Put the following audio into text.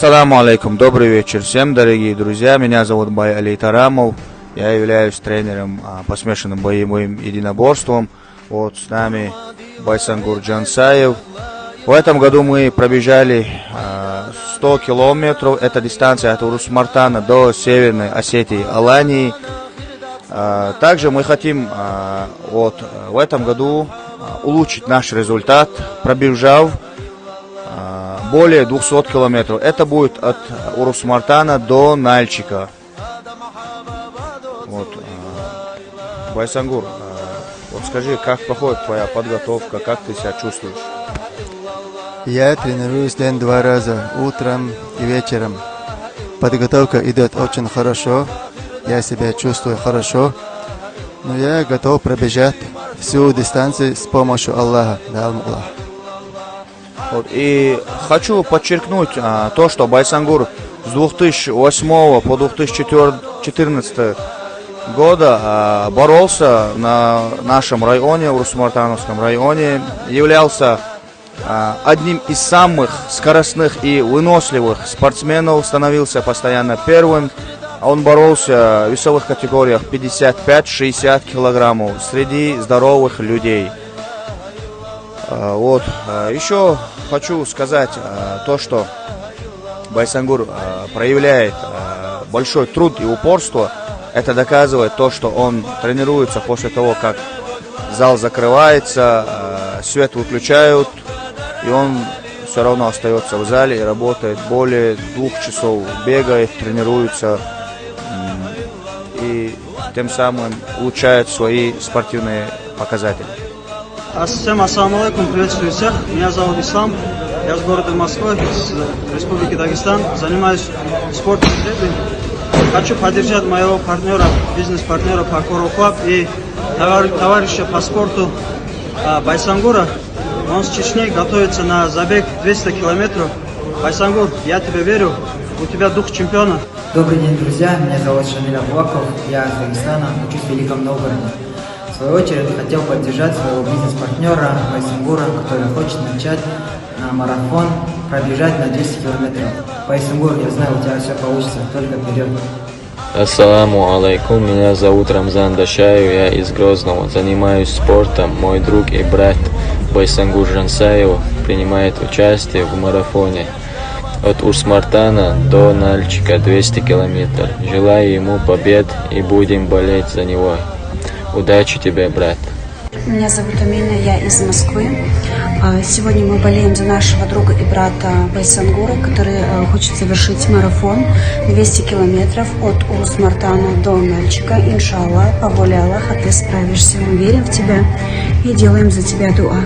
Ассаламу алейкум, добрый вечер всем, дорогие друзья. Меня зовут Бай Али Тарамов. Я являюсь тренером по смешанным боевым единоборствам. Вот с нами Байсангур Джансаев. В этом году мы пробежали 100 километров. Это дистанция от Урус-Мартана до Северной Осетии, Алании. Также мы хотим в этом году улучшить наш результат, пробежав более 200 километров. Это будет от Урус-Мартана до Нальчика. Байсангур, скажи, как проходит твоя подготовка, как ты себя чувствуешь? Я тренируюсь два раза, утром и вечером. Подготовка идет очень хорошо, я себя чувствую хорошо, но я готов пробежать всю дистанцию с помощью Аллаха. И хочу подчеркнуть то, что Байсангур с 2008 по 2014 года боролся на нашем районе, Урус-Мартановском районе, являлся одним из самых скоростных и выносливых спортсменов, становился постоянно первым. Он боролся в весовых категориях 55-60 килограммов среди здоровых людей. Еще хочу сказать то, что Байсангур проявляет большой труд и упорство. Это доказывает то, что он тренируется после того, как зал закрывается, свет выключают, и он все равно остается в зале и работает более 2 часов, бегает, тренируется и тем самым улучшает свои спортивные показатели. Всем ассаламу алейкум, приветствую всех. Меня зовут Ислам, я с города Москвы, из Республики Дагестан, занимаюсь спортом. Хочу поддержать моего партнера, бизнес-партнера Parkour Club и товарища по спорту Байсангура. Он с Чечни готовится на забег 200 километров. Байсангур, я тебе верю, у тебя дух чемпиона. Добрый день, друзья, меня зовут Шамиль Абуаков, я из Дагестана, учусь в Великом Новгороде. В свою очередь хотел поддержать своего бизнес-партнера Байсангура, который хочет начать марафон, пробежать на 200 километров. Байсангур, я знаю, у тебя все получится, только вперед. Ассаламу алейкум, меня зовут Рамзан Дашаев, я из Грозного, занимаюсь спортом. Мой друг и брат Байсангур Джансаев принимает участие в марафоне от Урус-Мартана до Нальчика 200 километров. Желаю ему побед и будем болеть за него. Удачи тебе, брат. Меня зовут Амина, я из Москвы. Сегодня мы болеем за нашего друга и брата Байсангура, который хочет совершить марафон 200 километров от Урус-Мартана до Нальчика. Иншаллах, по воле Аллаха ты справишься. Мы верим в тебя и делаем за тебя дуа.